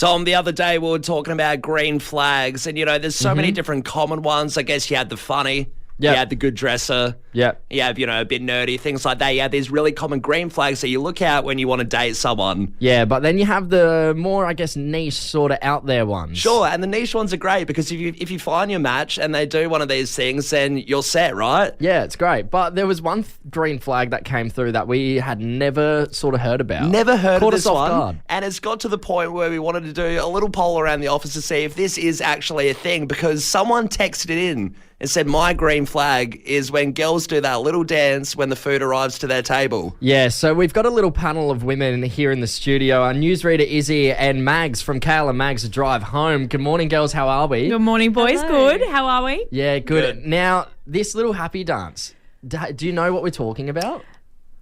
Tom, the other day we were talking about green flags, and, there's so many different common ones. I guess you had the funny. Yep. You had the good dresser. Yeah. You have, a bit nerdy, things like that. You have these really common green flags that you look at when you want to date someone. Yeah, but then you have the more, I guess, niche sort of out there ones. Sure, and the niche ones are great because if you find your match and they do one of these things, then you're set, right? Yeah, it's great. But there was one green flag that came through that we had never sort of heard about. Never heard Caught of this us off one. guard. And it's got to the point where we wanted to do a little poll around the office to see if this is actually a thing, because someone texted it in and said, my green flag is when girls do that little dance when the food arrives to their table. Yeah, so we've got a little panel of women here in the studio. Our newsreader Izzy and Mags from Callum Mags Drive Home. Good morning, girls. How are we? Good morning, boys. Hello. Good. How are we? Yeah, good. Now, this little happy dance, do you know what we're talking about?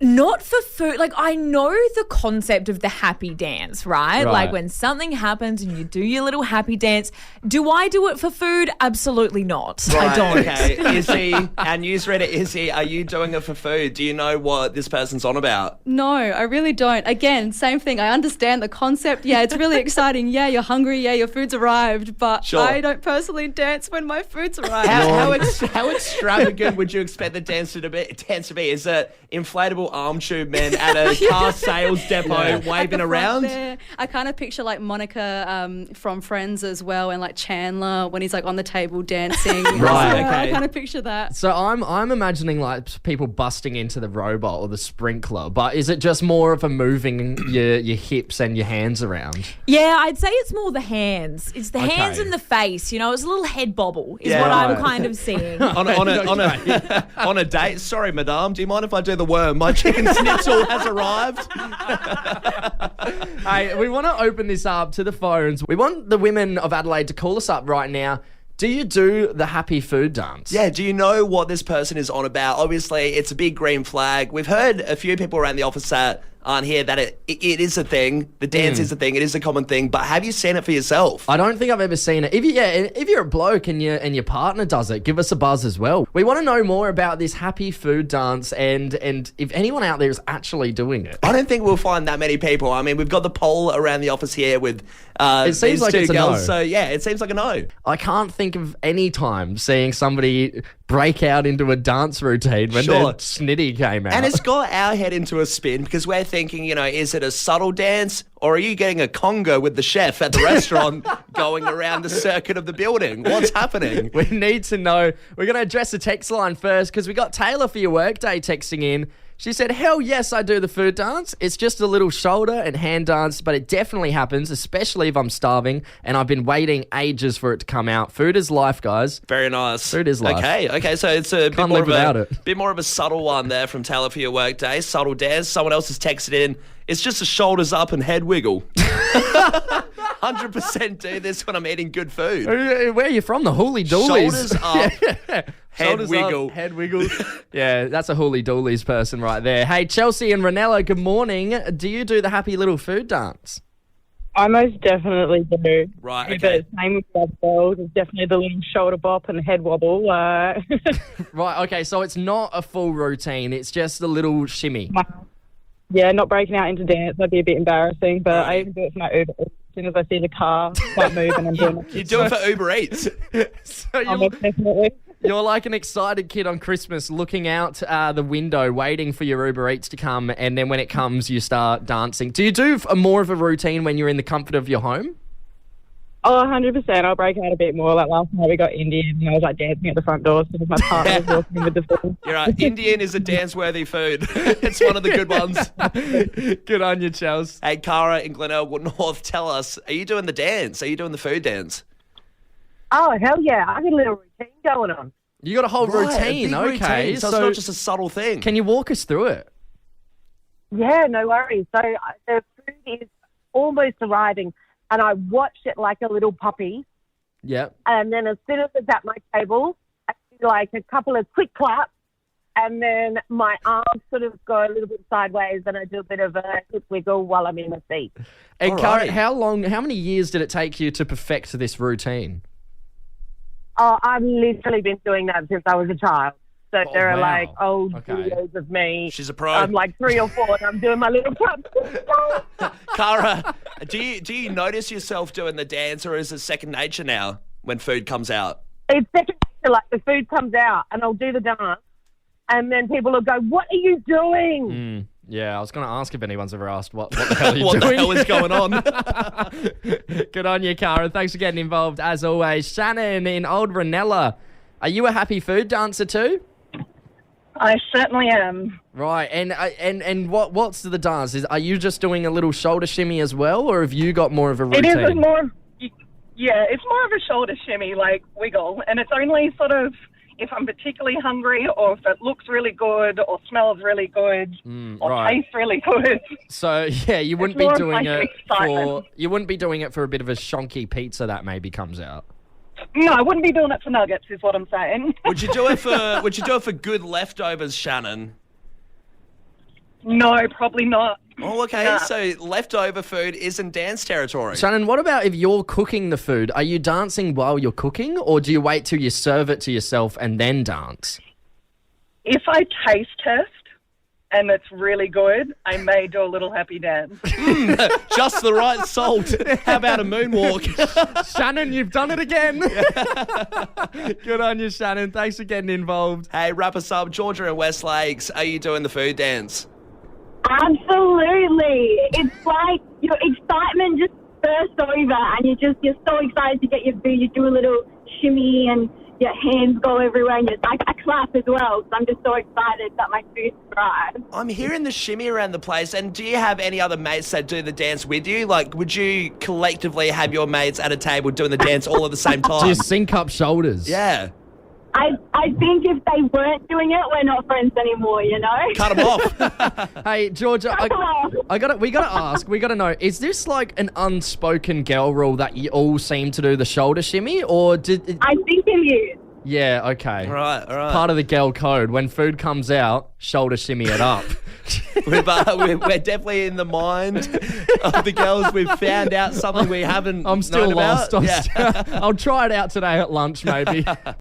Not for food. Like, I know the concept of the happy dance, right? Right. Like, when something happens and you do your little happy dance. Do I do it for food? Absolutely not. I don't. Okay. Izzy, our newsreader Izzy, are you doing it for food? Do you know what this person's on about? No, I really don't. Again, same thing. I understand the concept. Yeah, it's really exciting. Yeah, you're hungry. Yeah, your food's arrived. But Sure. I don't personally dance when my food's arrived. How extravagant would you expect the dance to be? Is it inflatable arm tube men at a car sales depot At the waving front around? there. I kind of picture like Monica from Friends as well, and like Chandler when he's like on the table dancing. Right, Yeah, okay. I kind of picture that. So I'm imagining like people busting into the robot or the sprinkler, but is it just more of a moving your hips and your hands around? Yeah, I'd say it's more the hands. It's the hands Okay. and the face. It's a little head bobble is Yeah, what I'm right. kind of seeing. On a date. Sorry, madame. Do you mind if I do the worm? My chicken schnitzel has arrived. Hey, we want to open this up to the phones. We want the women of Adelaide to call us up right now. Do you do the happy food dance? Yeah, do you know what this person is on about? Obviously, it's a big green flag. We've heard a few people around the office that aren't here that it is a thing. The dance is a thing. It is a common thing. But have you seen it for yourself? I don't think I've ever seen it. If you're a bloke and your partner does it, give us a buzz as well. We want to know more about this happy food dance and if anyone out there is actually doing it. I don't think we'll find that many people. I mean, we've got the poll around the office here with It seems these like two it's a girls. no. So, yeah, it seems like a no. I can't think of any time seeing somebody break out into a dance routine when Sure. their snitty came out. And it's got our head into a spin because we're thinking, is it a subtle dance or are you getting a conga with the chef at the restaurant going around the circuit of the building? What's happening? We need to know. We're going to address the text line first because we got Taylor for your workday texting in. She said, hell yes, I do the food dance. It's just a little shoulder and hand dance, but it definitely happens, especially if I'm starving and I've been waiting ages for it to come out. Food is life, guys. Very nice. Food is life. Okay, so it's a Can't live without it. bit more of a subtle one there from Taylor for your workday. Subtle dance. Someone else has texted in. It's just a shoulders up and head wiggle. 100% do this when I'm eating good food. Where are you from? The Hooly Doolies. Shoulders up, head Shoulders wiggle. Up, head wiggle. Yeah, that's a Hooly Doolies person right there. Hey, Chelsea and Ranella, good morning. Do you do the happy little food dance? I most definitely do. Right, okay. But same with the girls. It's definitely the little shoulder bop and head wobble. Right, okay, so it's not a full routine. It's just a little shimmy. Yeah, not breaking out into dance. That'd be a bit embarrassing. But I even do it for my Uber. As soon as I see the car start moving, I'm doing it. You do it for Uber Eats. So Most definitely. you're like an excited kid on Christmas looking out the window, waiting for your Uber Eats to come, and then when it comes, you start dancing. Do you do more of a routine when you're in the comfort of your home? Oh, 100%. I'll break out a bit more. Like last night we got Indian and I was like dancing at the front door because my partner was walking in with the food. You're right. Indian is a dance-worthy food. It's one of the good ones. Good on you, Chels. Hey, Cara in Glenelg North, tell us, are you doing the dance? Are you doing the food dance? Oh, hell yeah. I got a little routine going on. You got a whole Right, routine, a big okay. routine. So it's not just a subtle thing. Can you walk us through it? Yeah, no worries. So the food is almost arriving, and I watch it like a little puppy. Yep. And then as soon as it's at my table, I do like a couple of quick claps, and then my arms sort of go a little bit sideways, and I do a bit of a hip wiggle while I'm in the seat. And All Cara, right. how many years did it take you to perfect this routine? Oh, I've literally been doing that since I was a child. So there are wow. like old Okay. videos of me. She's a pro. I'm like 3 or 4 and I'm doing my little club. Cara, do you notice yourself doing the dance, or is it second nature now when food comes out? It's second nature, like the food comes out and I'll do the dance and then people will go, what are you doing? Yeah, I was going to ask if anyone's ever asked what the hell are you What doing? the hell is going on? Good on you, Cara. Thanks for getting involved as always. Shannon in Old Ranella. Are you a happy food dancer too? I certainly am. Right, and what's the dance? Are you just doing a little shoulder shimmy as well, or have you got more of a routine? It is more of, it's more of a shoulder shimmy, like wiggle. And it's only sort of if I'm particularly hungry or if it looks really good or smells really good or right. tastes really good. So yeah, you wouldn't be more of doing like it for a bit of a shonky pizza that maybe comes out. No, I wouldn't be doing it for nuggets, is what I'm saying. Would you do it for good leftovers, Shannon? No, probably not. Oh, okay. Nah. So leftover food isn't dance territory. Shannon, what about if you're cooking the food? Are you dancing while you're cooking, or do you wait till you serve it to yourself and then dance? If I taste test and it's really good, I may do a little happy dance. Just the right salt. How about a moonwalk? Shannon, you've done it again. Good on you, Shannon. Thanks for getting involved. Hey, wrap us up. Georgia and West Lakes, are you doing the food dance? Absolutely. It's like your excitement just bursts over and you're so excited to get your food. You do a little shimmy and your hands go everywhere and I clap as well. So I'm just so excited that my food arrives. I'm hearing the shimmy around the place. And do you have any other mates that do the dance with you? Like, would you collectively have your mates at a table doing the dance all at the same time? Do you sync up shoulders? Yeah. I think if they weren't doing it, we're not friends anymore, you know? Cut them off. Hey, Georgia, we gotta ask, we gotta know, is this like an unspoken girl rule that you all seem to do the shoulder shimmy, or did... I think it is. Yeah, okay. All right. Part of the girl code. When food comes out, shoulder shimmy it up. We're definitely in the mind of the girls. We've found out something we haven't I'm still known lost. about. I'll try it out today at lunch, maybe.